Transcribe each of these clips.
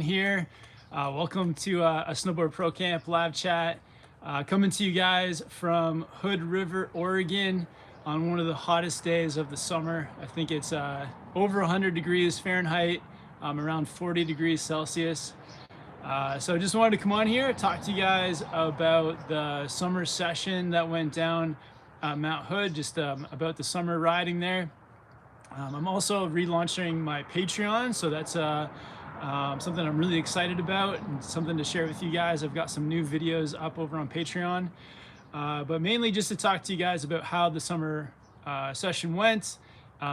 Here. Welcome to a Snowboard Pro Camp live chat. Coming to you guys from Hood River, Oregon on one of the hottest days of the summer. I think it's over 100 degrees Fahrenheit, around 40 degrees Celsius. So just wanted to come on here, talk to you guys about the summer session that went down at Mount Hood, just about the summer riding there. I'm also relaunching my Patreon, so that's something I'm really excited about and something to share with you guys. I've got some new videos up over on Patreon, but mainly just to talk to you guys about how the summer session went,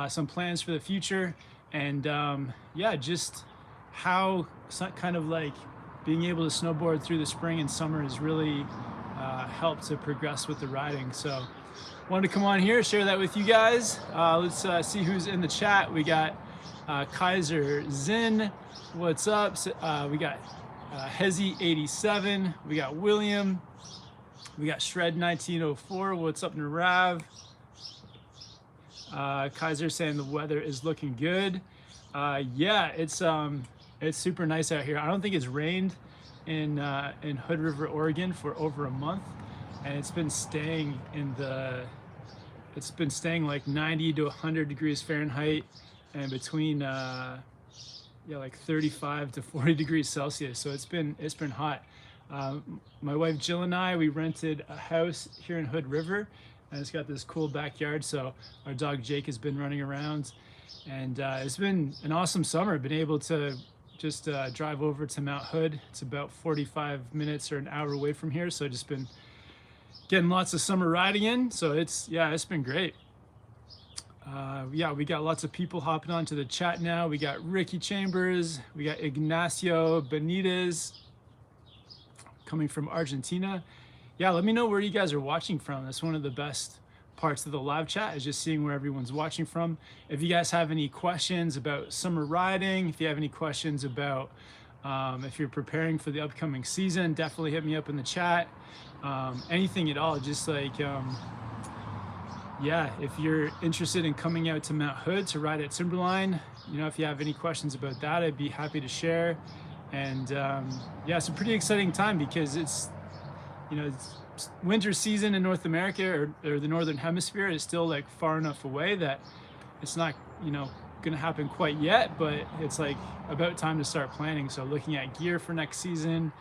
some plans for the future, and yeah, just how kind of like being able to snowboard through the spring and summer has really helped to progress with the riding. So wanted to come on here, share that with you guys. Let's see who's in the chat. We got Kaiser Zin, what's up? We got Hezi87, we got William, we got Shred1904, what's up, Narav? Kaiser saying the weather is looking good. Yeah, it's super nice out here. I don't think it's rained in Hood River, Oregon for over a month, and it's been staying like 90 to 100 degrees Fahrenheit and between like 35 to 40 degrees Celsius. So it's been hot. My wife Jill and I, we rented a house here in Hood River, and it's got this cool backyard. So our dog Jake has been running around, and it's been an awesome summer. Been able to just drive over to Mount Hood. It's about 45 minutes or an hour away from here. So just been getting lots of summer riding in. So it's been great. Yeah, we got lots of people hopping onto the chat now. We got Ricky Chambers, we got Ignacio Benitez coming from Argentina. Yeah, let me know where you guys are watching from. That's one of the best parts of the live chat, is just seeing where everyone's watching from. If you guys have any questions about summer riding, if you have any questions about if you're preparing for the upcoming season, definitely hit me up in the chat. Anything at all, just like yeah, if you're interested in coming out to Mount Hood to ride at Timberline, if you have any questions about that, I'd be happy to share. And yeah, it's a pretty exciting time because it's winter season in North America or the Northern Hemisphere is still like far enough away that it's not, gonna happen quite yet, but it's like about time to start planning. So looking at gear for next season,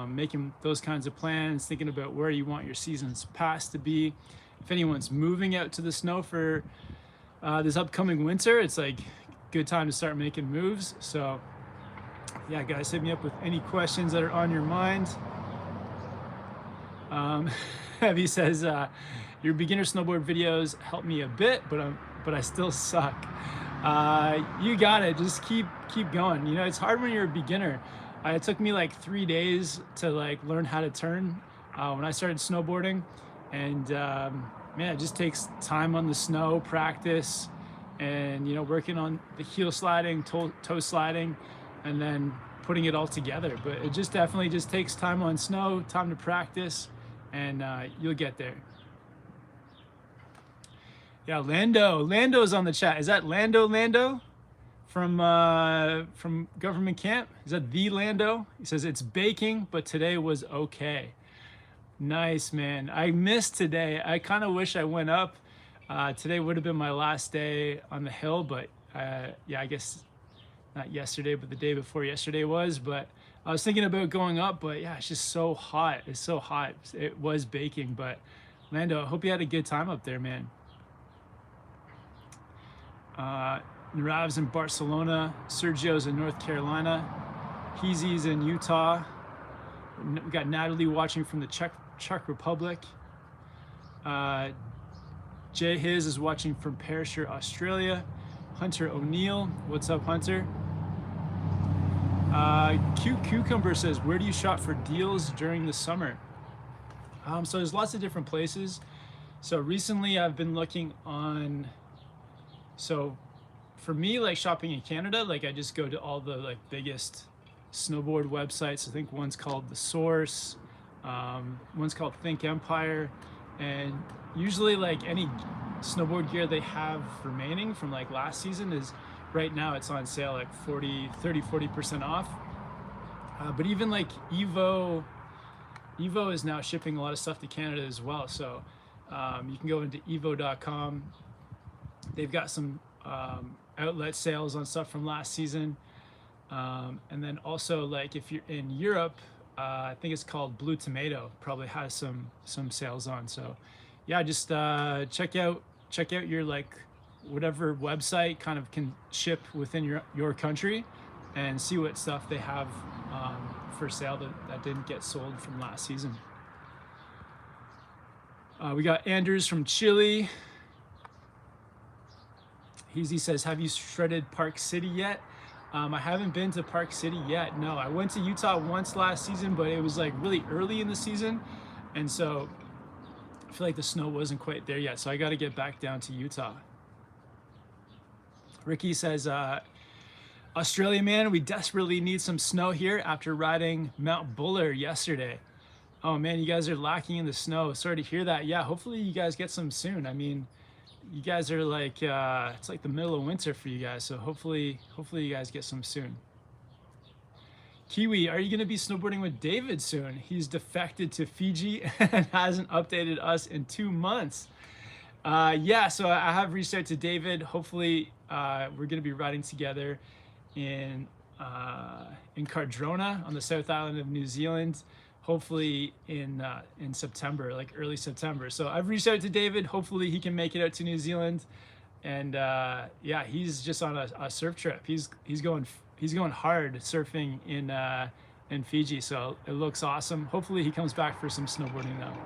making those kinds of plans, thinking about where you want your season's pass to be. If anyone's moving out to the snow for this upcoming winter, it's like good time to start making moves. So yeah, guys, hit me up with any questions that are on your mind. Heavy says, your beginner snowboard videos help me a bit, but I still suck. You got it. Just keep going. It's hard when you're a beginner. It took me like 3 days to like learn how to turn when I started snowboarding. And man, it just takes time on the snow, practice, and working on the heel sliding, toe sliding, and then putting it all together. But it just definitely just takes time on snow, time to practice, and you'll get there. Yeah, Lando's on the chat. Is that Lando from government camp? Is that the Lando? He says it's baking, but today was okay. Nice, man. I missed today. I kind of wish I went up. Today would have been my last day on the hill, but yeah, I guess not yesterday, but the day before yesterday was. But I was thinking about going up, but yeah, it's just so hot. It's so hot. It was baking, but Lando, I hope you had a good time up there, man. Narav's in Barcelona. Sergio's in North Carolina. Heezy's in Utah. We got Natalie watching from the Czech Republic. Jay Hiz is watching from Perisher, Australia. Hunter O'Neill, what's up, Hunter? Cute Cucumber says, where do you shop for deals during the summer? So there's lots of different places. So recently I've been looking on, so for me, like shopping in Canada, like I just go to all the like biggest snowboard websites. I think one's called The Source, one's called Think Empire, and usually like any snowboard gear they have remaining from like last season is right now it's on sale like 40% off. But even like Evo is now shipping a lot of stuff to Canada as well. So you can go into evo.com. They've got some outlet sales on stuff from last season. And then also, like, if you're in Europe, I think it's called Blue Tomato, probably has some sales on. So yeah, just check out your, like, whatever website kind of can ship within your country, and see what stuff they have for sale that didn't get sold from last season. We got Anders from Chile. He says, have you shredded Park City yet? I haven't been to Park City yet. No, I went to Utah once last season, but it was like really early in the season. And so I feel like the snow wasn't quite there yet. So I got to get back down to Utah. Ricky says, Australia, man, we desperately need some snow here after riding Mount Buller yesterday. Oh man, you guys are lacking in the snow. Sorry to hear that. Yeah, hopefully you guys get some soon. I mean, you guys are like, it's like the middle of winter for you guys. So hopefully you guys get some soon. Kiwi, are you going to be snowboarding with David soon? He's defected to Fiji and hasn't updated us in 2 months. Yeah, so I have reached out to David. Hopefully we're going to be riding together in Cardrona on the South Island of New Zealand, hopefully in September, like early September. So I've reached out to David. Hopefully he can make it out to New Zealand, and yeah, he's just on a surf trip. He's going hard surfing in Fiji. So it looks awesome. Hopefully he comes back for some snowboarding though.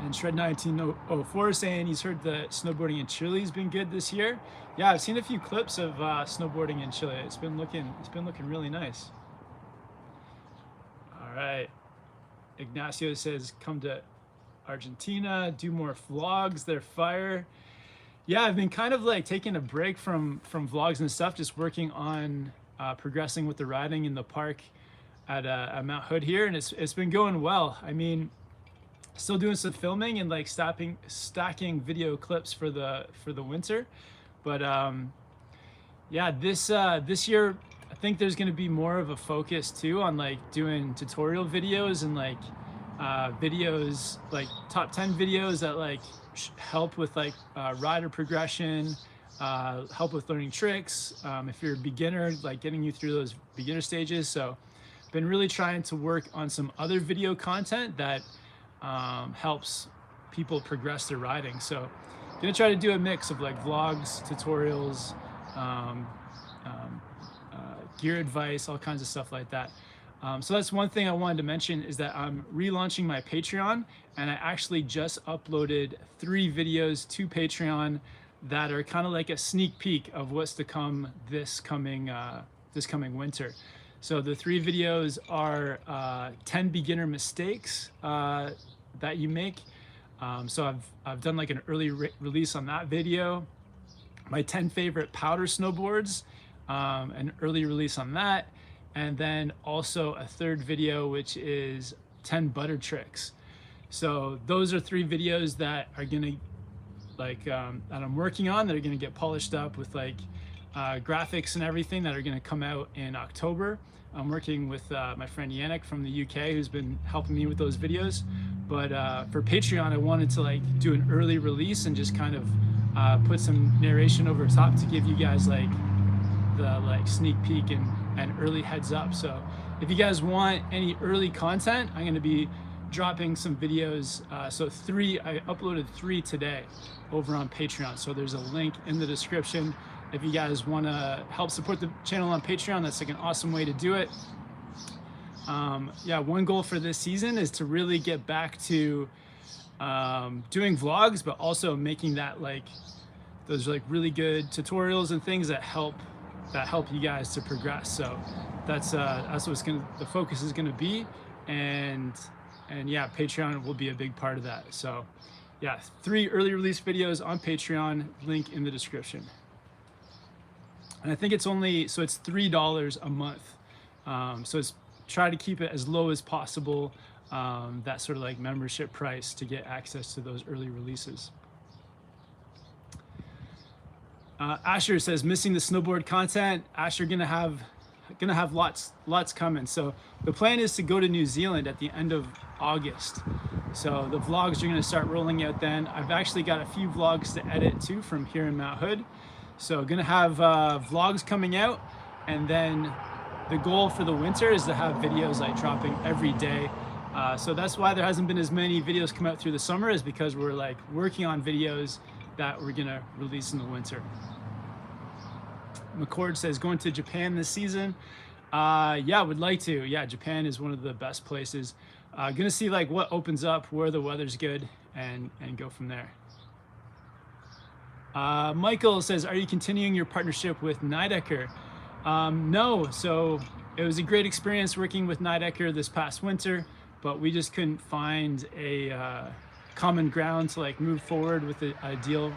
And Shred 1904 saying he's heard the snowboarding in Chile has been good this year. Yeah, I've seen a few clips of snowboarding in Chile. It's been looking really nice. All right, Ignacio says come to Argentina, do more vlogs. They're fire. Yeah, I've been kind of like taking a break from vlogs and stuff, just working on progressing with the riding in the park at Mount Hood here, and it's been going well. I mean, still doing some filming and like stacking video clips for the winter, but yeah, this year I think there's going to be more of a focus too on like doing tutorial videos and like videos, like top 10 videos that like help with like rider progression, help with learning tricks, if you're a beginner, like getting you through those beginner stages. So been really trying to work on some other video content that helps people progress their riding. So gonna try to do a mix of like vlogs, tutorials, gear advice, all kinds of stuff like that. So that's one thing I wanted to mention, is that I'm relaunching my Patreon, and I actually just uploaded 3 videos to Patreon that are kind of like a sneak peek of what's to come this coming winter. So the 3 videos are 10 beginner mistakes that you make. So I've done like an early release on that video. My 10 favorite powder snowboards, an early release on that. And then also a 3rd video, which is 10 butter tricks. So those are 3 videos that are gonna like, that I'm working on, that are gonna get polished up with like graphics and everything, that are gonna come out in October. I'm working with my friend Yannick from the UK, who's been helping me with those videos. But for Patreon, I wanted to like do an early release and just kind of put some narration over top to give you guys like the like sneak peek and early heads up. So if you guys want any early content, I'm going to be dropping some videos. So I uploaded 3 today over on Patreon. So there's a link in the description. If you guys want to help support the channel on Patreon, that's like an awesome way to do it. Yeah, one goal for this season is to really get back to doing vlogs, but also making that like those like really good tutorials and things that help you guys to progress. So that's what's the focus is gonna be, and yeah, Patreon will be a big part of that. So yeah, 3 early release videos on Patreon, link in the description. And I think it's $3 a month. So it's try to keep it as low as possible, that sort of like membership price, to get access to those early releases. Asher says, missing the snowboard content. Asher, gonna have gonna have lots coming. So the plan is to go to New Zealand at the end of August. So the vlogs are gonna start rolling out then. I've actually got a few vlogs to edit too from here in Mount Hood. So gonna have vlogs coming out, and then the goal for the winter is to have videos like dropping every day. So that's why there hasn't been as many videos come out through the summer, is because we're like working on videos that we're gonna release in the winter. McCord says, going to Japan this season. Yeah, would like to. Yeah, Japan is one of the best places. Gonna see like what opens up, where the weather's good, and go from there. Michael says, are you continuing your partnership with Knightdecker? No, so it was a great experience working with Knightdecker this past winter, but we just couldn't find a common ground to like move forward with a deal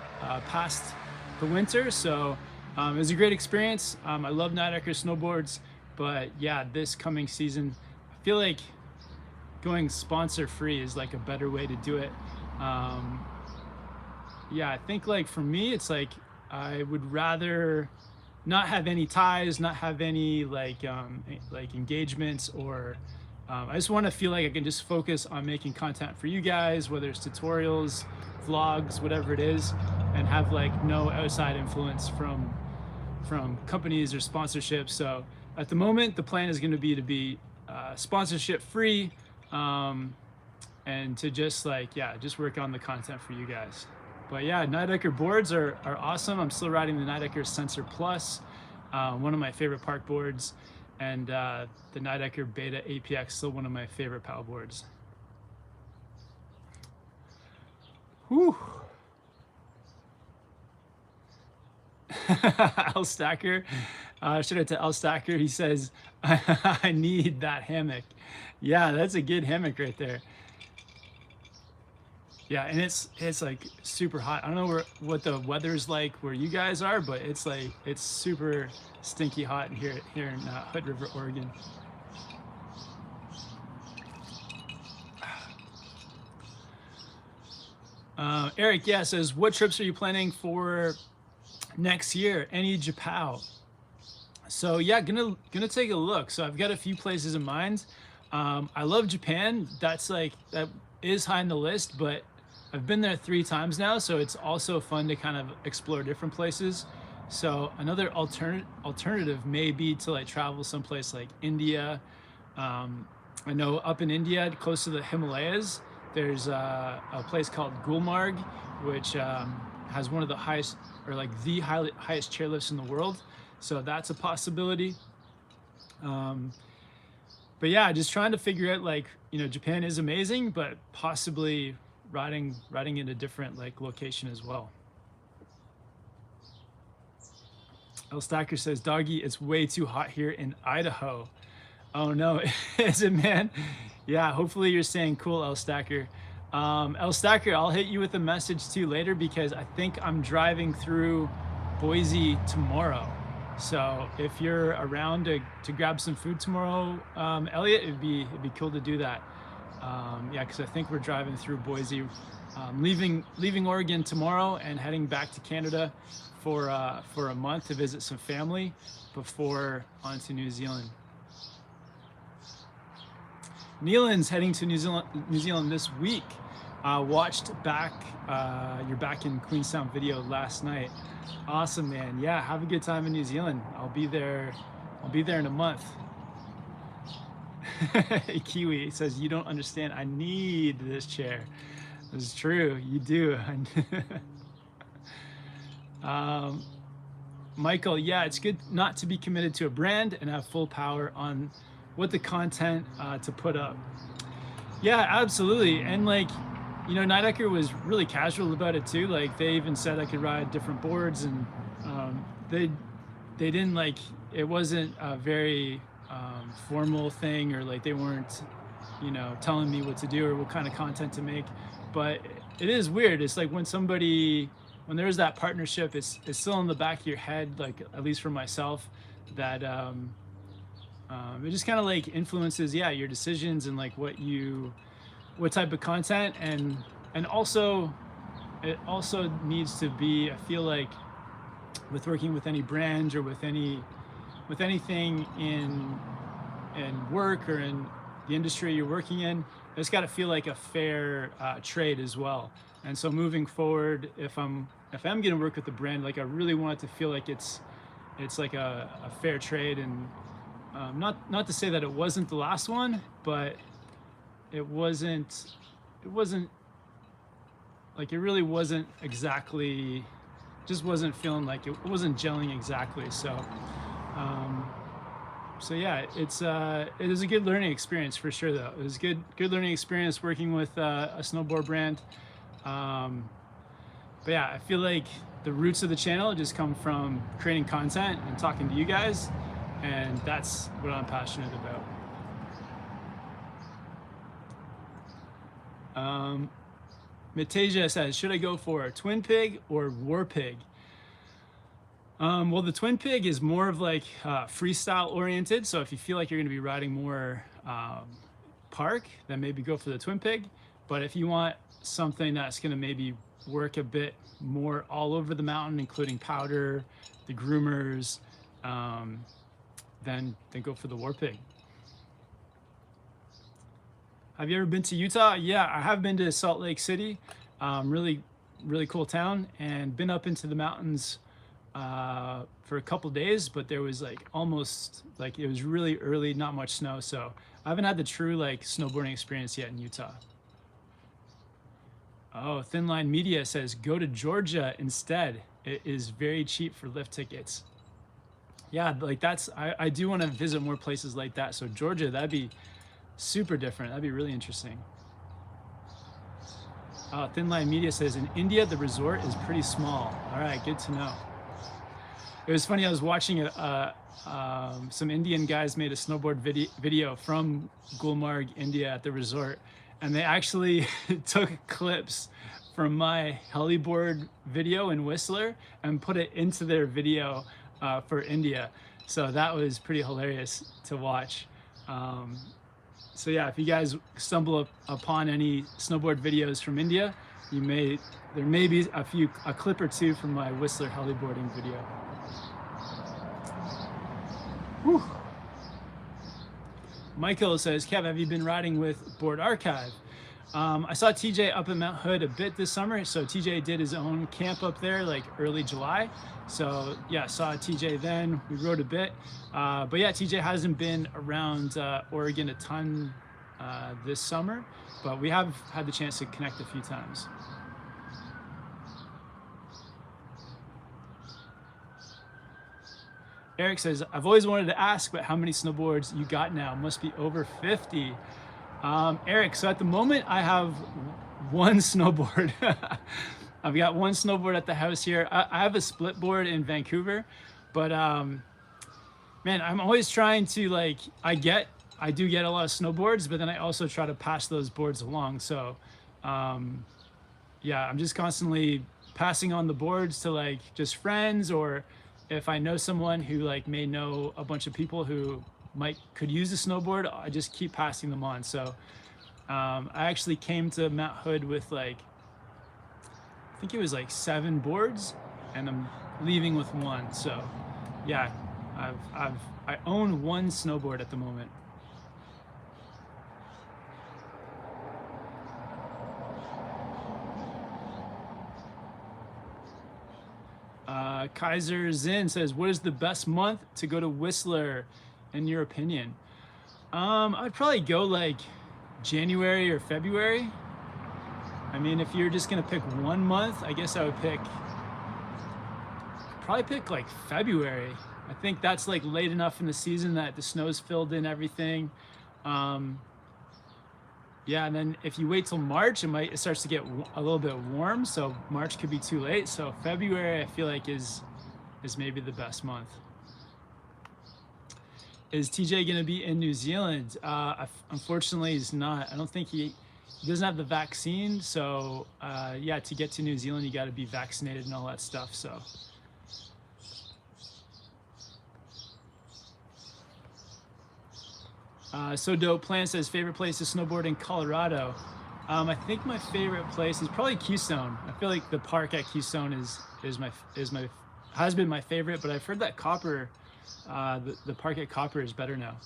past the winter. So it was a great experience. I love Knightdecker snowboards, but yeah, this coming season, I feel like going sponsor free is like a better way to do it. Yeah, I think like for me, it's like I would rather not have any ties, not have any like engagements, or I just want to feel like I can just focus on making content for you guys, whether it's tutorials, vlogs, whatever it is, and have like no outside influence from companies or sponsorships. So at the moment, the plan is going to be sponsorship free, and to just like, yeah, just work on the content for you guys. But yeah, Knightdecker boards are awesome. I'm still riding the Knightdecker Sensor Plus, one of my favorite park boards, and the Knightdecker Beta APX, still one of my favorite paddle boards. Whew. L Stacker, shout out to L Stacker. He says, I need that hammock. Yeah, that's a good hammock right there. Yeah, and it's like super hot. I don't know what the weather's like where you guys are, but it's like, it's super stinky hot here in Hood River, Oregon. Eric, yeah, says, what trips are you planning for next year? Any Japan? So yeah, gonna take a look. So I've got a few places in mind. I love Japan. That is high on the list, but I've been there 3 times now, so it's also fun to kind of explore different places. So another alternative may be to like travel someplace like India. I know up in India, close to the Himalayas, there's a place called Gulmarg, which has one of the highest, or like the highest chairlifts in the world. So that's a possibility. But yeah, just trying to figure out, like, you know, Japan is amazing, but possibly riding in a different like location as well. El Stacker says, doggy, it's way too hot here in Idaho. Oh no, is it, man? Yeah, hopefully you're staying cool, El Stacker. El Stacker, I'll hit you with a message too later, because I think I'm driving through Boise tomorrow. So if you're around to grab some food tomorrow, Elliot, it'd be cool to do that. Yeah, because I think we're driving through Boise, leaving Oregon tomorrow and heading back to Canada for a month to visit some family before on to New Zealand. Neelan's heading to New Zealand this week. Watched your Back in Queenstown video last night. Awesome, man. Yeah, have a good time in New Zealand. I'll be there in a month. Kiwi says, you don't understand, I need this chair. It's true, you do. Michael, yeah, it's good not to be committed to a brand and have full power on what the content to put up. Yeah, absolutely. And like, you know, Knightdecker was really casual about it too. Like, they even said I could ride different boards, and they didn't, like, it wasn't a very formal thing, or like they weren't, you know, telling me what to do or what kind of content to make. But it is weird. It's like when there's that partnership, it's still in the back of your head, like, at least for myself, that it just kind of like influences, yeah, your decisions and like what type of content, and also it also needs to be, I feel like, with working with any brand or with any with anything in work or in the industry you're working in, it's got to feel like a fair trade as well. And so moving forward, if I'm going to work with the brand, like I really want it to feel like it's like a fair trade. And not to say that it wasn't the last one, but it really wasn't exactly, just wasn't feeling like it wasn't gelling exactly. So so yeah, it is a good learning experience for sure though. It was good learning experience working with a snowboard brand. But yeah, I feel like the roots of the channel just come from creating content and talking to you guys, and that's what I'm passionate about. Metasia says, should I go for Twin Pig or War Pig? Well, the Twin Pig is more of like freestyle oriented. So if you feel like you're going to be riding more park, then maybe go for the Twin Pig. But if you want something that's going to maybe work a bit more all over the mountain, including powder, the groomers, then go for the War Pig. Have you ever been to Utah? Yeah, I have been to Salt Lake City. Really cool town, and been up into the mountains for a couple days, but there was like almost like it was really early, not much snow, so I haven't had the true like snowboarding experience yet in Utah. Oh, Thin Line Media says go to Georgia instead. It is very cheap for lift tickets. Yeah, like I do want to visit more places like that. So Georgia, that'd be super different. That'd be really interesting. Thin Line Media says in India the resort is pretty small. All right, good to know. It was funny, I was watching some Indian guys made a snowboard video from Gulmarg, India at the resort, and they actually took clips from my heliboard video in Whistler and put it into their video for India. So that was pretty hilarious to watch. So yeah, if you guys stumble upon any snowboard videos from India, there may be a clip or two from my Whistler heliboarding video. Whew. Michael says, Kev, have you been riding with Board Archive? I saw TJ up at Mount Hood a bit this summer. So TJ did his own camp up there like early July. So yeah, saw TJ then. We rode a bit. But yeah, TJ hasn't been around Oregon a ton this summer, but we have had the chance to connect a few times. Eric says, I've always wanted to ask, but how many snowboards you got now? Must be over 50. Eric, so at the moment I have one snowboard. I've got one snowboard at the house here. I have a split board in Vancouver, but man, I'm always trying to like, I do get a lot of snowboards, but then I also try to pass those boards along. So yeah, I'm just constantly passing on the boards to like just friends, or if I know someone who like may know a bunch of people who could use a snowboard, I just keep passing them on. So I actually came to Mount Hood with like, I think it was like 7 boards, and I'm leaving with 1. So yeah, I own 1 snowboard at the moment. Kaiser Zin says, what is the best month to go to Whistler in your opinion? I'd probably go like January or February. I mean, if you're just gonna pick one month, I guess I would probably pick like February. I think that's like late enough in the season that the snow's filled in everything. Yeah, and then if you wait till March, it starts to get a little bit warm, so March could be too late. So February, I feel like is maybe the best month. Is TJ gonna be in New Zealand? Unfortunately, he's not. I don't think he doesn't have the vaccine. So yeah, to get to New Zealand, you got to be vaccinated and all that stuff. So. So Dope Plan says favorite place to snowboard in Colorado. I think my favorite place is probably Keystone. I feel like the park at Keystone has been my favorite, but I've heard that Copper the park at Copper is better now.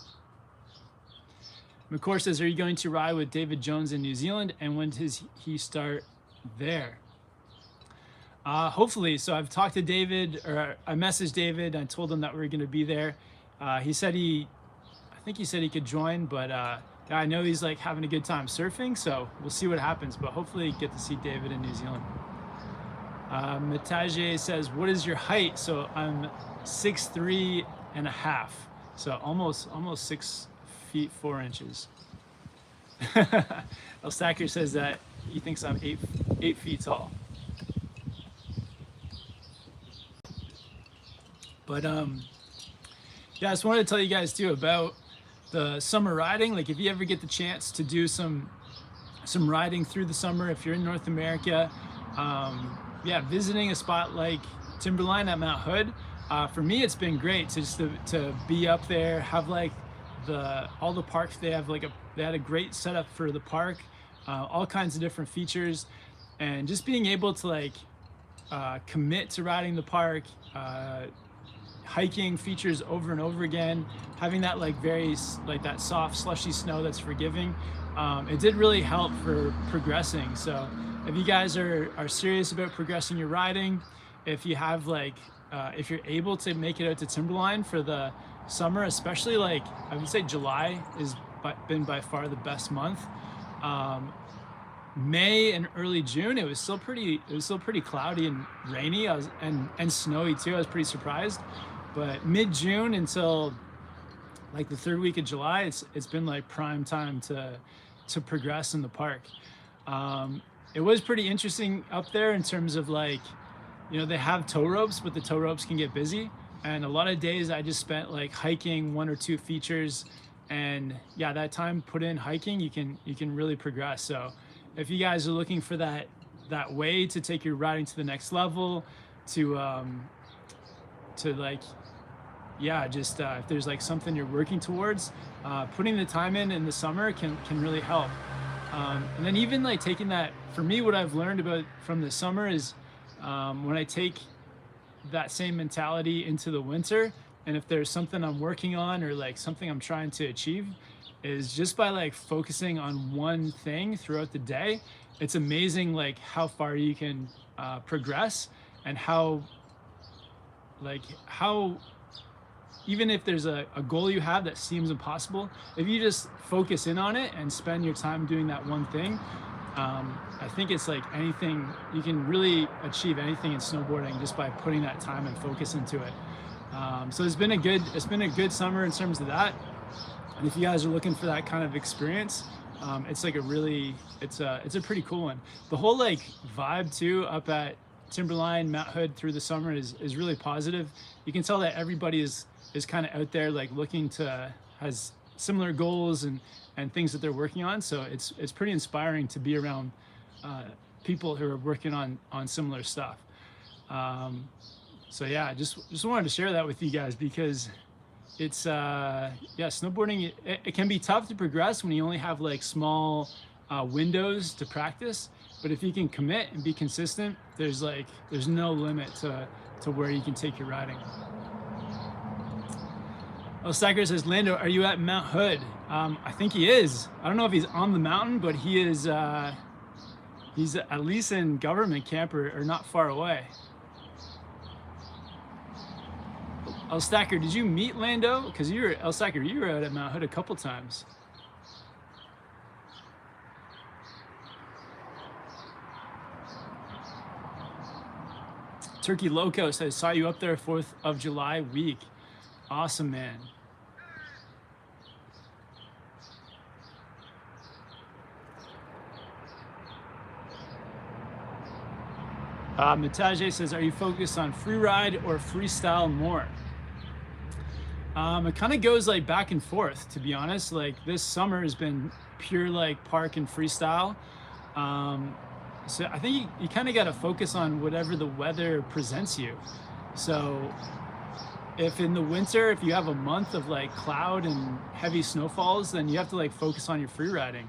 McCord says, are you going to ride with David Jones in New Zealand, and when does he start there? Hopefully. So I've talked to David, or I messaged David. I told him that we were going to be there. He said I think he said he could join, but I know he's like having a good time surfing, so we'll see what happens, but hopefully get to see David in New Zealand. Matage says, what is your height? So I'm 6'3.5", so almost 6 feet 4 inches. El Stacker says that he thinks I'm 8 feet tall. But yeah, I just wanted to tell you guys too about the summer riding. Like if you ever get the chance to do some riding through the summer, if you're in North America, yeah, visiting a spot like Timberline at Mount Hood, for me it's been great to be up there, have like all the parks. They had a great setup for the park, all kinds of different features, and just being able to like commit to riding the park, hiking features over and over again, having that like that soft slushy snow that's forgiving. It did really help for progressing. So if you guys are serious about progressing your riding, if you have like if you're able to make it out to Timberline for the summer, especially like I would say July has been by far the best month. May and early June, it was still pretty cloudy and rainy. And snowy too. I was pretty surprised. But mid-June until like the third week of July, it's been like prime time to progress in the park. It was pretty interesting up there in terms of like, you know, they have tow ropes, but the tow ropes can get busy. And a lot of days I just spent like hiking 1 or 2 features, and yeah, that time put in hiking, you can really progress. So if you guys are looking for that way to take your riding to the next level, to like, yeah, just if there's like something you're working towards, putting the time in the summer can really help. And then even like taking that, for me, what I've learned about from the summer is when I take that same mentality into the winter, and if there's something I'm working on or like something I'm trying to achieve, is just by like focusing on one thing throughout the day, it's amazing like how far you can progress, and how even if there's a goal you have that seems impossible, if you just focus in on it and spend your time doing that one thing, I think it's like anything, you can really achieve anything in snowboarding just by putting that time and focus into it. So it's been a good summer in terms of that. And if you guys are looking for that kind of experience, it's like it's a pretty cool one. The whole like vibe too up at Timberline, Mount Hood through the summer is really positive. You can tell that everybody is kind of out there like has similar goals and things that they're working on. So it's pretty inspiring to be around people who are working on similar stuff. So yeah, just wanted to share that with you guys, because it's yeah, snowboarding, it can be tough to progress when you only have like small windows to practice. But if you can commit and be consistent, there's no limit to where you can take your riding. Oh, Stacker says, Lando, are you at Mount Hood? I think he is. I don't know if he's on the mountain, but he is. He's at least in government camp or not far away. El Stacker, did you meet Lando? Because El Stacker, you were out at Mount Hood a couple times. Turkey Loco says, saw you up there 4th of July week. Awesome, man. Matage says, are you focused on free ride or freestyle more? It kind of goes like back and forth, to be honest. Like this summer has been pure like park and freestyle. So I think you kind of got to focus on whatever the weather presents you. So if in the winter, if you have a month of like cloud and heavy snowfalls, then you have to like focus on your free riding,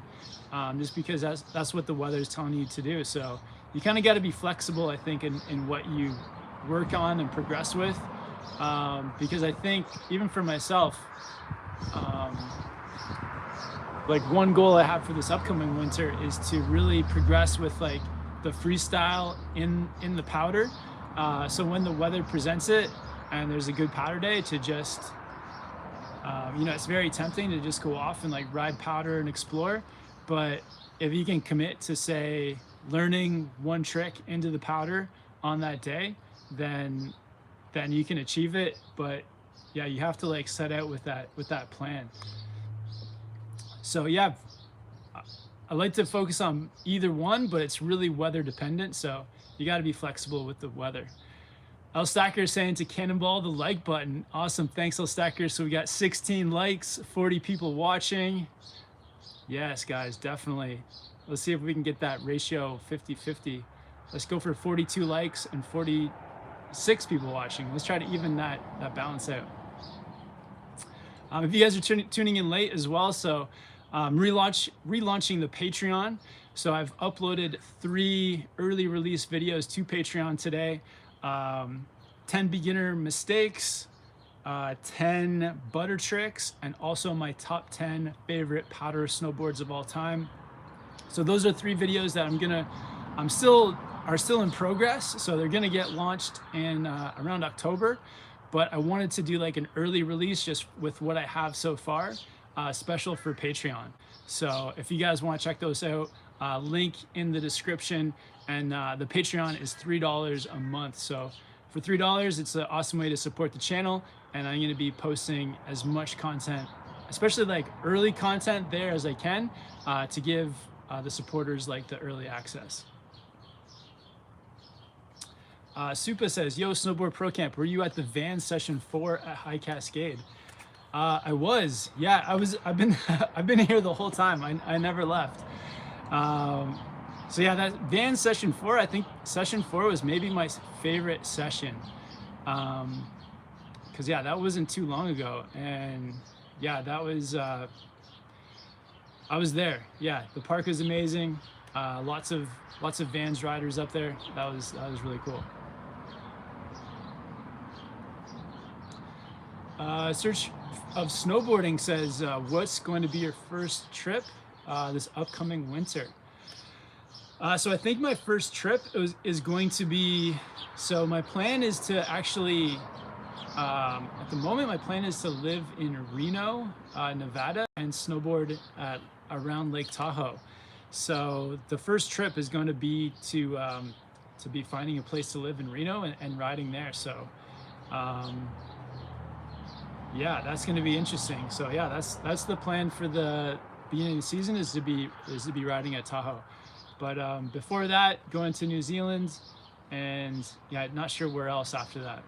just because that's what the weather is telling you to do. So you kind of got to be flexible, I think, in what you work on and progress with. because I think even for myself, um, like one goal I have for this upcoming winter is to really progress with like the freestyle in the powder. So when the weather presents it and there's a good powder day, to just you know, it's very tempting to just go off and like ride powder and explore. But if you can commit to, say, learning one trick into the powder on that day, then you can achieve it. But yeah, you have to like set out with that plan. So yeah, I like to focus on either one, but it's really weather dependent. So you got to be flexible with the weather. El Stacker is saying to cannonball the like button. Awesome. Thanks, El Stacker. So we got 16 likes, 40 people watching. Yes, guys, definitely. Let's see if we can get that ratio 50-50. Let's go for 42 likes and 46 people watching. Let's try to even that balance out. If you guys are tuning in late as well, so relaunching the Patreon. So I've uploaded 3 early release videos to Patreon today. 10 beginner mistakes, 10 butter tricks, and also my top 10 favorite powder snowboards of all time. So those are 3 videos that are still in progress. So they're gonna get launched in around October, but I wanted to do like an early release just with what I have so far, special for Patreon. So if you guys want to check those out, link in the description. And the Patreon is $3 a month. So for $3, it's an awesome way to support the channel. And I'm going to be posting as much content, especially like early content there, as I can, to give the supporters like the early access. Supa says, yo, Snowboard Pro Camp, were you at the van session 4 at High Cascade? I was, yeah, I've been here the whole time. I never left. So yeah, that van session 4, I think session 4 was maybe my favorite session. Cause yeah, that wasn't too long ago. And yeah, that was, I was there. Yeah, the park was amazing. Lots of Vans riders up there. That was really cool. Search of Snowboarding says, what's going to be your first trip this upcoming winter? So I think my first trip is going to be, so my plan is to actually, at the moment, my plan is to live in Reno, Nevada, and snowboard around Lake Tahoe. So the first trip is going to be to be finding a place to live in Reno and riding there. So yeah, that's going to be interesting. So yeah, that's the plan for the beginning of the season, is to be riding at Tahoe. But before that, going to New Zealand, and yeah, not sure where else after that.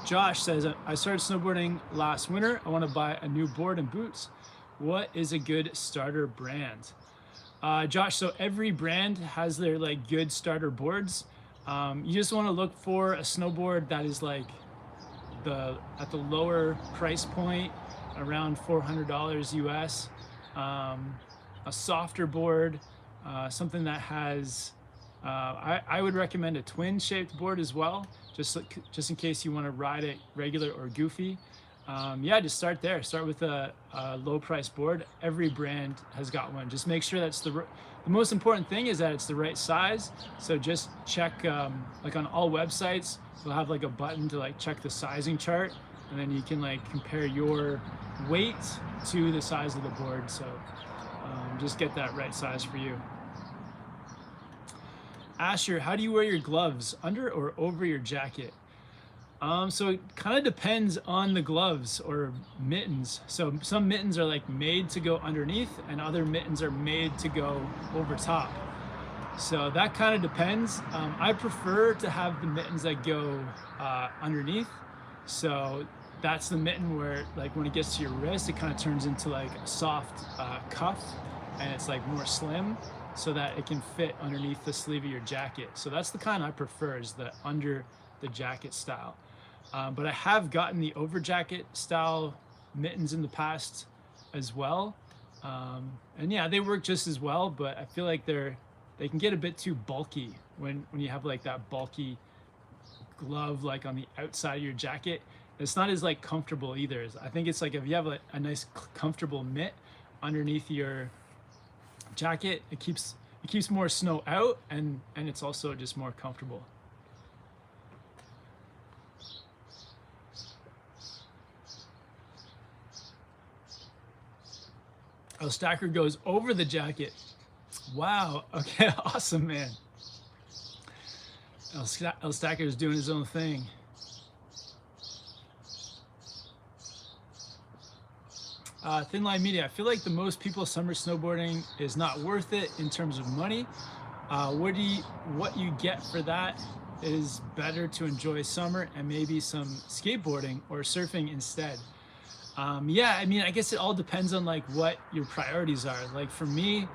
Josh says, I started snowboarding last winter. I want to buy a new board and boots. What is a good starter brand? Josh, so every brand has their like good starter boards. You just want to look for a snowboard that is like at the lower price point, around $400 US. A softer board, something that has, I would recommend a twin shaped board as well, just in case you want to ride it regular or goofy. Yeah, just start there. Start with a low price board. Every brand has got one. Just make sure that's the most important thing is that it's the right size. So just check, like on all websites, they'll have like a button to like check the sizing chart, and then you can like compare your weight to the size of the board. So just get that right size for you. Asher, how do you wear your gloves, under or over your jacket? So it kind of depends on the gloves or mittens. So some mittens are like made to go underneath, and other mittens are made to go over top. So that kind of depends. I prefer to have the mittens that go underneath. So that's the mitten where, like, when it gets to your wrist, it kind of turns into like a soft cuff, and it's like more slim, so that it can fit underneath the sleeve of your jacket. So that's the kind I prefer, is the under the jacket style. But I have gotten the over jacket style mittens in the past as well. And yeah, they work just as well, but I feel like they can get a bit too bulky when you have like that bulky glove like on the outside of your jacket. It's not as like comfortable either. I think it's like if you have a nice comfortable mitt underneath your jacket, it keeps more snow out, and it's also just more comfortable. Oh, Stacker goes over the jacket. Wow. Okay. Awesome, man. El Stacker is doing his own thing. Thin Line Media. I feel like the most people summer snowboarding is not worth it in terms of money. What you get for that is better to enjoy summer and maybe some skateboarding or surfing instead. Yeah, I mean, I guess it all depends on like what your priorities are. Like for me,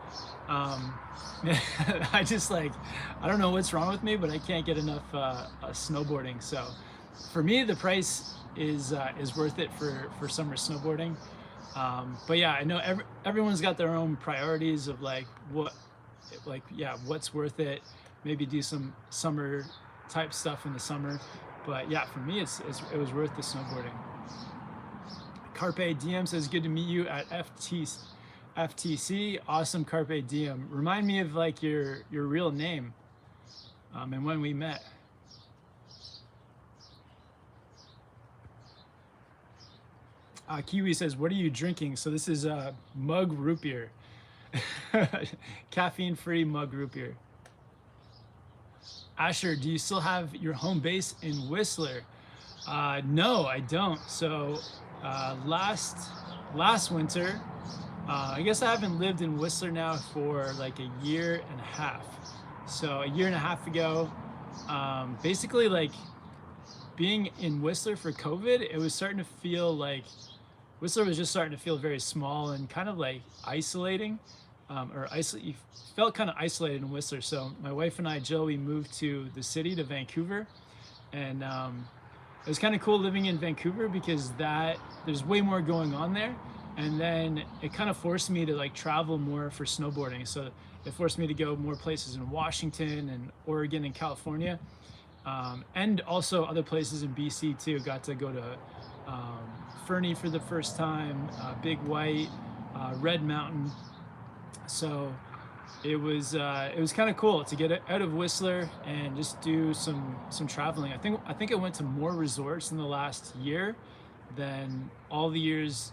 I just like, I don't know what's wrong with me, but I can't get enough snowboarding. So for me, the price is worth it for summer snowboarding. But yeah, I know everyone's got their own priorities of like what's worth it. Maybe do some summer type stuff in the summer. But yeah, for me, it was worth the snowboarding. Carpe Diem says, good to meet you at FTC. Awesome, Carpe Diem. Remind me of like your real name and when we met. Kiwi says, what are you drinking? So this is mug root beer. Caffeine-free mug root beer. Asher, do you still have your home base in Whistler? No, I don't. So last winter, I guess I haven't lived in Whistler now for like a year and a half. So a year and a half ago, basically like being in Whistler for COVID, it was starting to feel like Whistler was just starting to feel very small and kind of like isolating, you felt kind of isolated in Whistler. So my wife and I, Jill, we moved to the city, to Vancouver, and it was kind of cool living in Vancouver because there's way more going on there. And then it kind of forced me to like travel more for snowboarding. So it forced me to go more places in Washington and Oregon and California, and also other places in BC too. Got to go to Fernie for the first time, Big White, Red Mountain. So it was kind of cool to get out of Whistler and just do some traveling. I think I went to more resorts in the last year than all the years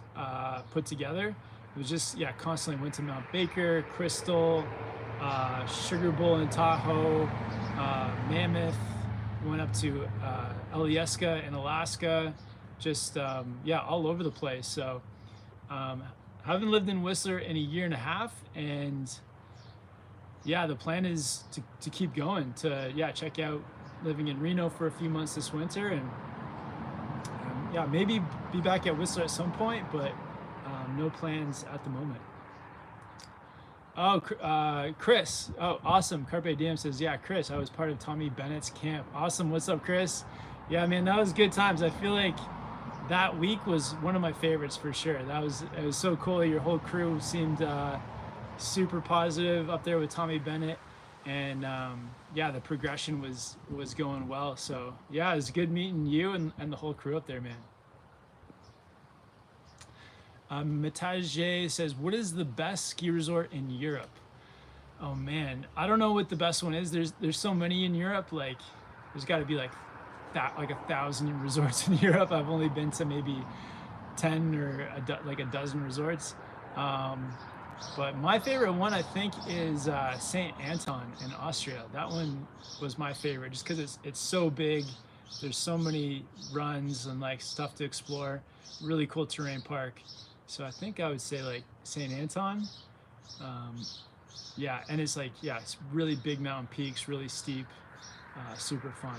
put together. It was just, yeah, constantly went to Mount Baker, Crystal, Sugar Bowl in Tahoe, Mammoth, went up to Alyeska in Alaska, just, yeah, all over the place. So haven't lived in Whistler in a year and a half, and yeah, the plan is to keep going, to, yeah, check out living in Reno for a few months this winter, and yeah, maybe be back at Whistler at some point, but no plans at the moment. Oh, Chris. Oh, awesome. Carpe Diem says, yeah, Chris, I was part of Tommy Bennett's camp. Awesome. What's up, Chris? Yeah, man, that was good times. I feel like that week was one of my favorites for sure. It was so cool. Your whole crew seemed super positive up there with Tommy Bennett, and yeah, the progression was going well. So yeah, it was good meeting you and the whole crew up there, man. Matage says, what is the best ski resort in Europe? Oh man, I don't know what the best one is. There's so many in Europe. Like there's got to be like 1,000 resorts in Europe. I've only been to maybe 10 or like a dozen resorts. But my favorite one, I think, is St. Anton in Austria. That one was my favorite just because it's so big. There's so many runs and like stuff to explore. Really cool terrain park. So I think I would say like St. Anton. Yeah, and it's like, yeah, it's really big mountain peaks, really steep, super fun.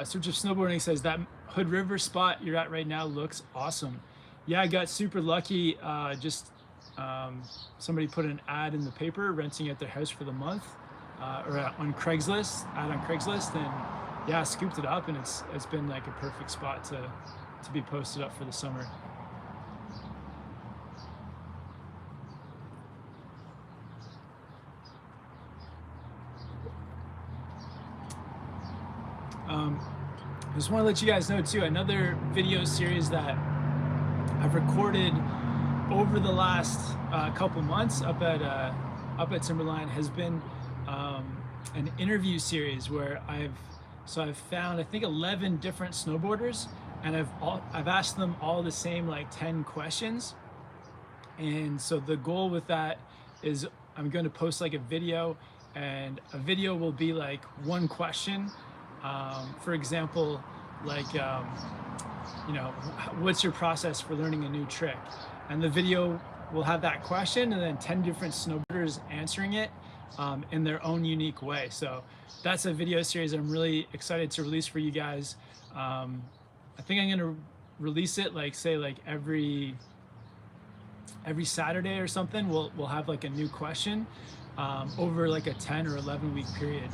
Search of Snowboarding says that Hood River spot you're at right now looks awesome. Yeah, I got super lucky. Somebody put an ad in the paper renting out their house for the month, or on Craigslist, and yeah, scooped it up, and it's been like a perfect spot to be posted up for the summer. I just want to let you guys know too, another video series that I've recorded over the last couple months up at Timberline has been an interview series where I've found, I think, 11 different snowboarders, and I've asked them all the same like 10 questions. And so the goal with that is I'm going to post like a video, and a video will be like one question. For example, like, you know, what's your process for learning a new trick? And the video will have that question and then 10 different snowboarders answering it in their own unique way. So that's a video series I'm really excited to release for you guys. I think I'm going to release it like, say, like every Saturday or something. We'll have like a new question over like a 10 or 11 week period.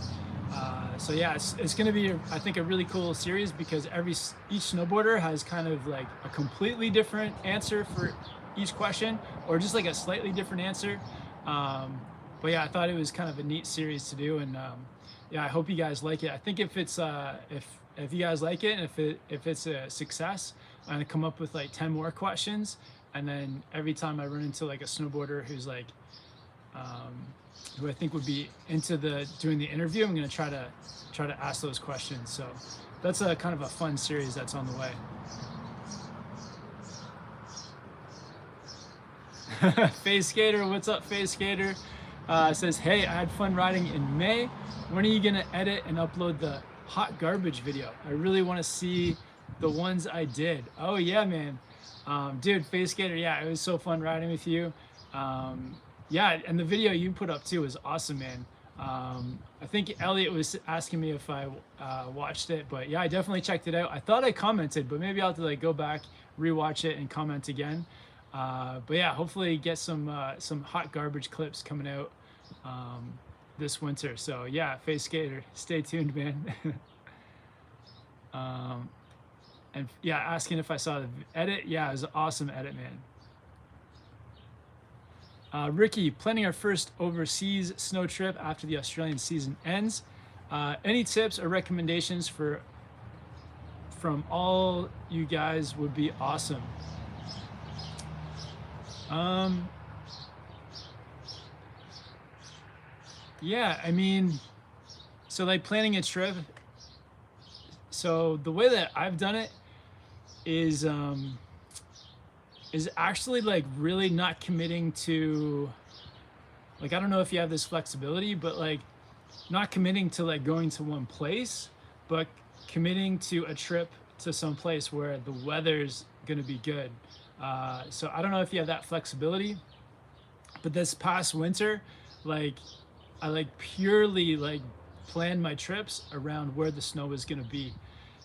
So yeah, it's going to be, I think, a really cool series because each snowboarder has kind of like a completely different answer for each question, or just like a slightly different answer. But yeah, I thought it was kind of a neat series to do, and yeah, I hope you guys like it. I think if it's if you guys like it, and if it's a success, I'm gonna come up with like 10 more questions, and then every time I run into like a snowboarder who's like who I think would be into doing the interview, I'm gonna try to ask those questions. So that's a kind of a fun series that's on the way. Face Skater, what's up, Face Skater? Says, hey, I had fun riding in May. When are you gonna edit and upload the hot garbage video? I really want to see the ones I did. Oh yeah, man. Dude, Face Skater, yeah, it was so fun riding with you. Yeah, and the video you put up too was awesome, man. I think Elliot was asking me if I watched it, but yeah, I definitely checked it out. I thought I commented, but maybe I'll have to like go back, rewatch it, and comment again. But yeah, hopefully get some hot garbage clips coming out this winter. So yeah, Face Skater, stay tuned, man. And yeah, asking if I saw the edit. Yeah, it was an awesome edit, man. Ricky, planning our first overseas snow trip after the Australian season ends. Any tips or recommendations from all you guys would be awesome. Yeah, I mean, so like planning a trip. So the way that I've done it is actually like really not committing to, like, I don't know if you have this flexibility, but like not committing to like going to one place, but committing to a trip to some place where the weather's gonna be good. So I don't know if you have that flexibility, but this past winter, like I like purely like planned my trips around where the snow was gonna be.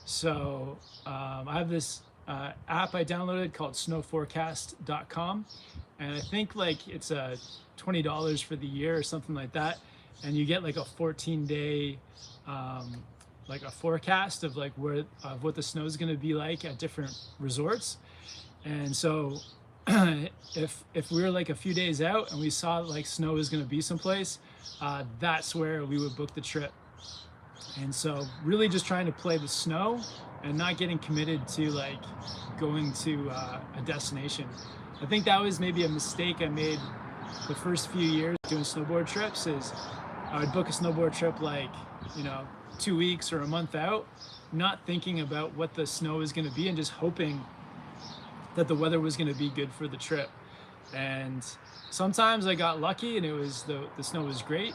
So I have this app I downloaded called snowforecast.com, and I think like it's $20 for the year or something like that, and you get like a 14-day like a forecast of like what the snow is going to be like at different resorts. And so if we were like a few days out and we saw like snow is going to be someplace, that's where we would book the trip. And so really just trying to play the snow and not getting committed to like going to a destination. I think that was maybe a mistake I made the first few years doing snowboard trips. Is I would book a snowboard trip like, you know, 2 weeks or a month out, not thinking about what the snow is going to be and just hoping that the weather was going to be good for the trip. And sometimes I got lucky and it was the snow was great.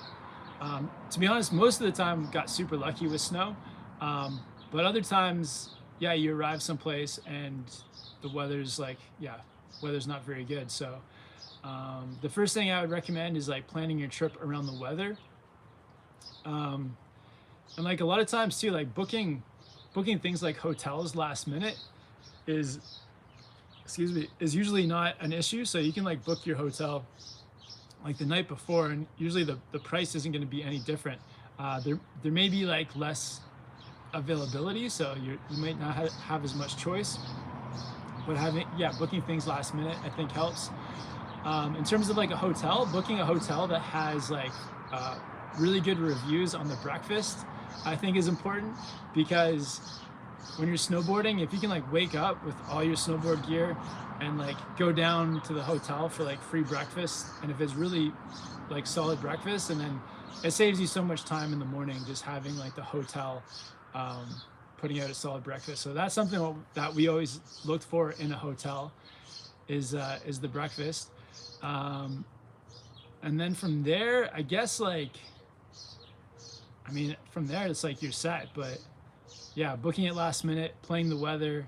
To be honest, most of the time got super lucky with snow. But other times, yeah, you arrive someplace and the weather's like, yeah, weather's not very good. So the first thing I would recommend is like planning your trip around the weather. And like a lot of times too, like booking things like hotels last minute is usually not an issue. So you can like book your hotel like the night before, and usually the price isn't going to be any different. There may be like less availability, so you might not have as much choice, but booking things last minute I think helps. In terms of like booking a hotel that has like really good reviews on the breakfast I think is important, because when you're snowboarding, if you can like wake up with all your snowboard gear and like go down to the hotel for like free breakfast, and if it's really like solid breakfast, and then it saves you so much time in the morning just having like the hotel putting out a solid breakfast. So that's something that we always looked for in a hotel is the breakfast. And then from there, I guess like, I mean, from there it's like you're set. But yeah, booking it last minute, playing the weather,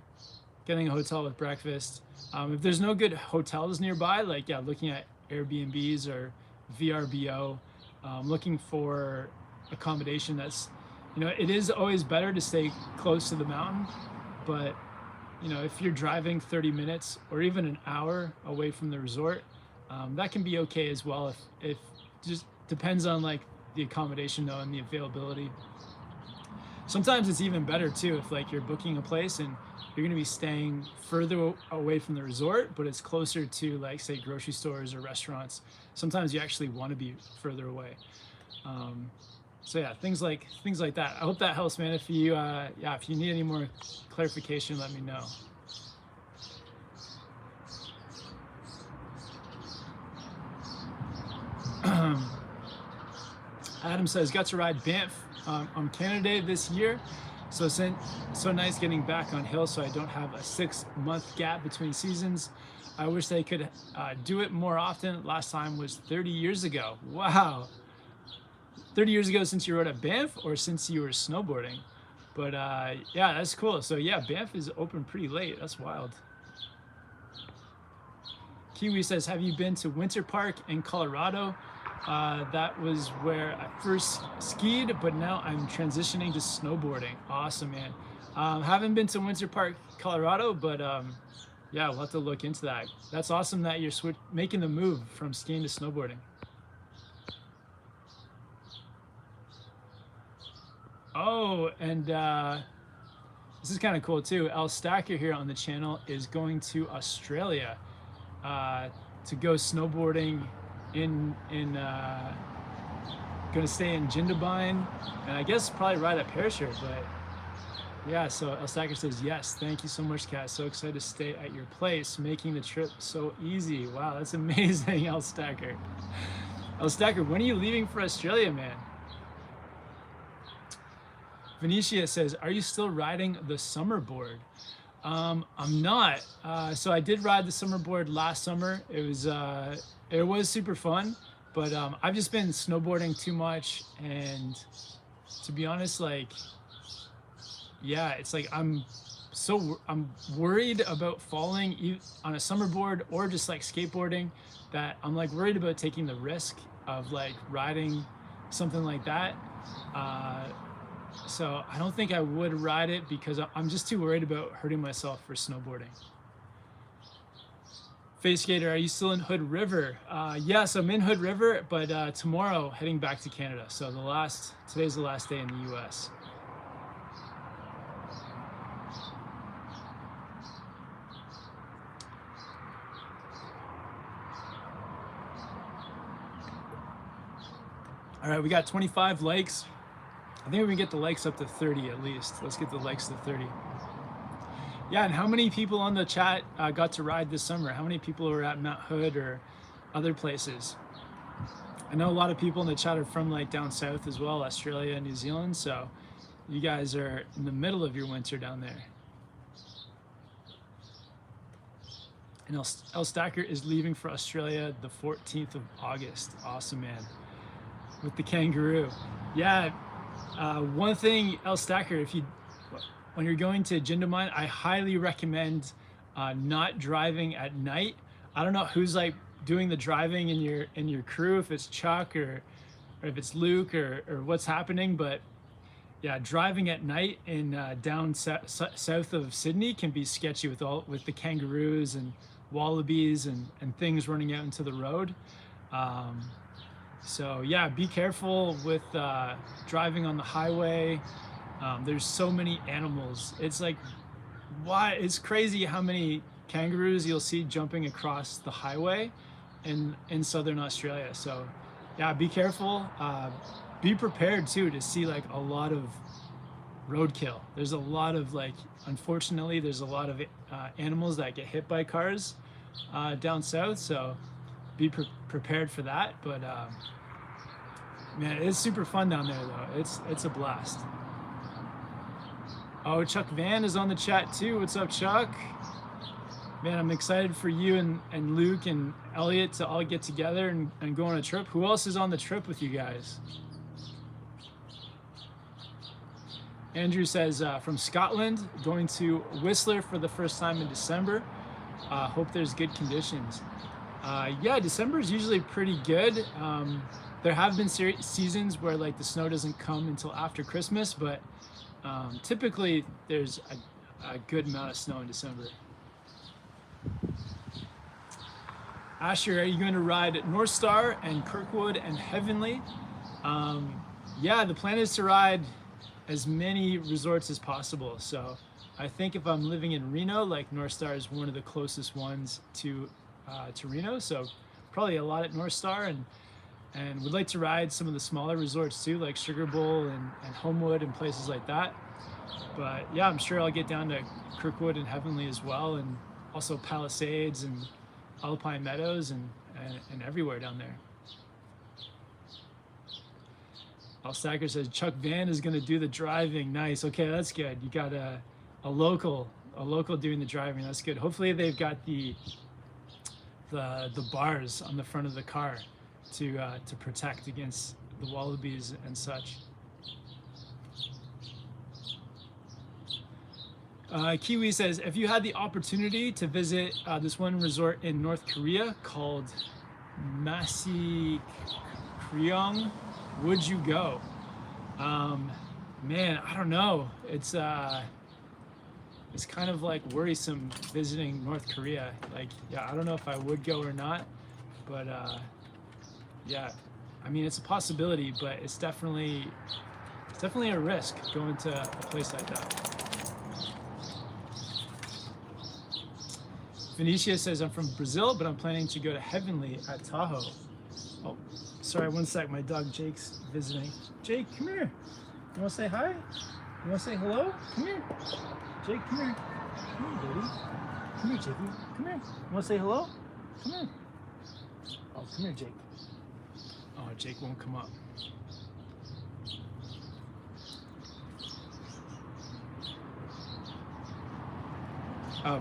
getting a hotel with breakfast. If there's no good hotels nearby, like yeah, looking at Airbnbs or VRBO, looking for accommodation that's, you know, it is always better to stay close to the mountain, but you know, if you're driving 30 minutes or even an hour away from the resort, that can be okay as well. If just depends on like the accommodation though and the availability. Sometimes it's even better too if like you're booking a place and you're going to be staying further away from the resort, but it's closer to like say grocery stores or restaurants. Sometimes you actually want to be further away. So yeah, things like that. I hope that helps, man. If you yeah, if you need any more clarification, let me know. Adam says, got to ride Banff on Canada Day this year. So nice getting back on hill so I don't have a 6-month gap between seasons. I wish they could do it more often. Last time was 30 years ago. Wow. 30 years ago since you rode at Banff or since you were snowboarding. But yeah, that's cool. So yeah, Banff is open pretty late. That's wild. Kiwi says, have you been to Winter Park in Colorado? That was where I first skied, but now I'm transitioning to snowboarding. Awesome, man. Haven't been to Winter Park, Colorado, but yeah, we'll have to look into that. That's awesome that you're making the move from skiing to snowboarding. Oh, and this is kind of cool too. El Stacker here on the channel is going to Australia to go snowboarding gonna stay in Jindabyne, and I guess probably ride at Perisher. But yeah, so El Stacker says, yes, thank you so much, Kat. So excited to stay at your place, making the trip so easy. Wow, that's amazing, El Stacker. El Stacker, when are you leaving for Australia, man? Venetia says, are you still riding the summer board? I'm not. So I did ride the summer board last summer. It was super fun, but I've just been snowboarding too much, and to be honest, like, yeah, it's like I'm worried about falling on a summer board or just like skateboarding, that I'm like worried about taking the risk of like riding something like that. So I don't think I would ride it because I'm just too worried about hurting myself for snowboarding. Face Skater, are you still in Hood River? Yes, I'm in Hood River, but tomorrow heading back to Canada. So today's the last day in the US. All right, we got 25 likes. I think we can get the likes up to 30 at least. Let's get the likes to 30. Yeah, and how many people on the chat got to ride this summer? How many people were at Mount Hood or other places? I know a lot of people in the chat are from like down south as well, Australia and New Zealand. So you guys are in the middle of your winter down there. And El Stacker is leaving for Australia the 14th of August. Awesome, man. With the kangaroo. Yeah. One thing, El Stacker, when you're going to Jindabyne, I highly recommend not driving at night. I don't know who's like doing the driving in your crew, if it's Chuck or if it's Luke or what's happening, but yeah, driving at night in down south of Sydney can be sketchy with the kangaroos and wallabies and things running out into the road. So yeah, be careful with driving on the highway. There's so many animals. It's like, it's crazy how many kangaroos you'll see jumping across the highway in southern Australia. So yeah, be careful. be prepared too to see like a lot of roadkill. There's a lot of like, unfortunately, there's a lot of animals that get hit by cars down south. So be prepared for that. But man, it's super fun down there though. It's a blast. Oh, Chuck Van is on the chat too. What's up, Chuck? Man, I'm excited for you and Luke and Elliot to all get together and go on a trip. Who else is on the trip with you guys? Andrew says, from Scotland, going to Whistler for the first time in December. Hope there's good conditions. Yeah, December is usually pretty good. There have been seasons where like the snow doesn't come until after Christmas, but typically there's a good amount of snow in December. Asher, are you going to ride North Star and Kirkwood and Heavenly? Yeah, the plan is to ride as many resorts as possible. So I think if I'm living in Reno, like North Star is one of the closest ones to Reno. So probably a lot at North Star, and would like to ride some of the smaller resorts too, like Sugar Bowl and Homewood and places like that. But yeah, I'm sure I'll get down to Kirkwood and Heavenly as well, and also Palisades and Alpine Meadows and everywhere down there. Stacker says Chuck Van is going to do the driving. Nice. Okay, that's good. You got a local doing the driving. That's good. Hopefully they've got the bars on the front of the car to protect against the wallabies and such. Kiwi says, if you had the opportunity to visit this one resort in North Korea called Masi Kryong, would you go? Man, I don't know. It's kind of like worrisome visiting North Korea. Like, yeah, I don't know if I would go or not, but yeah, I mean, it's a possibility, but it's definitely a risk going to a place like that. Venetia says, I'm from Brazil, but I'm planning to go to Heavenly at Tahoe. Oh, sorry, one sec. My dog Jake's visiting. Jake, come here. You want to say hi? You want to say hello? Come here. Jake, come here. Come here, baby. Come here, Jakey. Come here. You want to say hello? Come here. Oh, come here, Jake. Oh, Jake won't come up.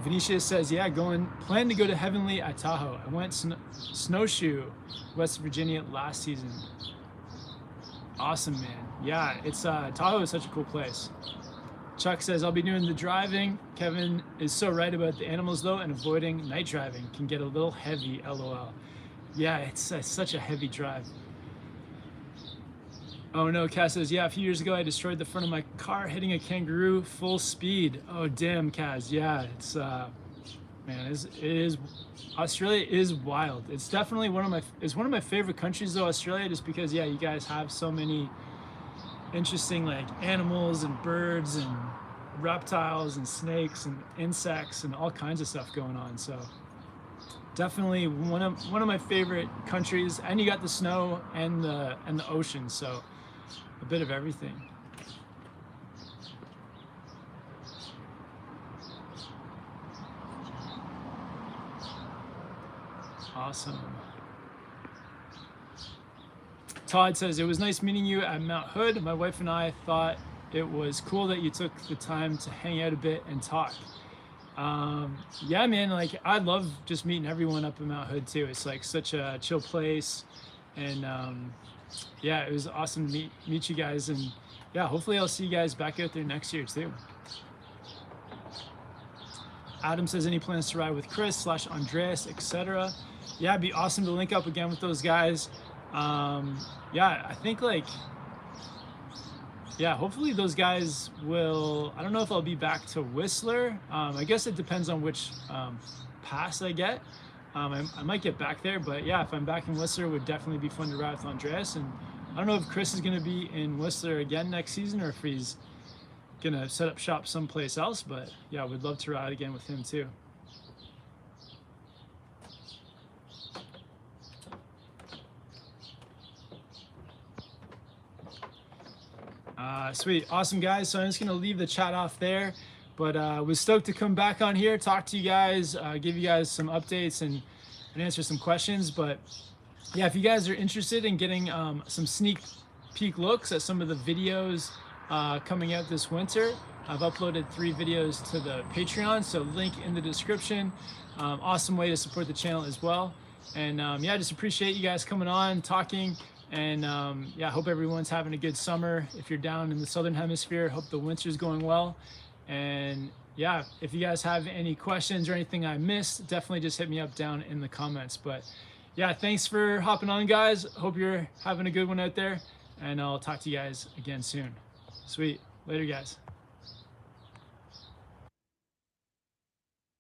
Venetia says, yeah, plan to go to Heavenly at Tahoe. I went snowshoe West Virginia last season. Awesome, man. Yeah, it's Tahoe is such a cool place. Chuck says, I'll be doing the driving. Kevin is so right about the animals though, and avoiding night driving can get a little heavy, LOL. Yeah, it's such a heavy drive. Oh no, Kaz says, yeah, a few years ago I destroyed the front of my car hitting a kangaroo full speed. Oh damn, Kaz. Yeah, it's man, it is Australia is wild. It's definitely one of my favorite countries though, Australia, just because yeah, you guys have so many interesting like animals and birds and reptiles and snakes and insects and all kinds of stuff going on. So definitely one of my favorite countries, and you got the snow and the ocean, so a bit of everything. Awesome. Todd says, it was nice meeting you at Mount Hood. My wife and I thought it was cool that you took the time to hang out a bit and talk. Yeah, man, like I love just meeting everyone up in Mount Hood too. It's like such a chill place, and yeah, it was awesome to meet you guys, and yeah, hopefully I'll see you guys back out there next year too. Adam says, any plans to ride with Chris / Andreas, etc.? Yeah, it'd be awesome to link up again with those guys. Yeah, I think like, yeah, hopefully those guys will, I don't know if I'll be back to Whistler. I guess it depends on which pass I get. I might get back there, but yeah, if I'm back in Whistler, it would definitely be fun to ride with Andreas. And I don't know if Chris is going to be in Whistler again next season or if he's going to set up shop someplace else, but yeah, I would love to ride again with him too. Sweet, awesome guys. So I'm just gonna leave the chat off there, but was stoked to come back on here, talk to you guys, give you guys some updates and answer some questions. But yeah, if you guys are interested in getting some sneak peek looks at some of the videos coming out this winter, I've uploaded 3 videos to the Patreon, so link in the description. Awesome way to support the channel as well. And yeah, just appreciate you guys coming on, talking, and yeah, hope everyone's having a good summer. If you're down in the Southern Hemisphere, hope the winter's going well. And yeah, if you guys have any questions or anything I missed, definitely just hit me up down in the comments. But yeah, thanks for hopping on, guys. Hope you're having a good one out there, and I'll talk to you guys again soon. Sweet. Later, guys.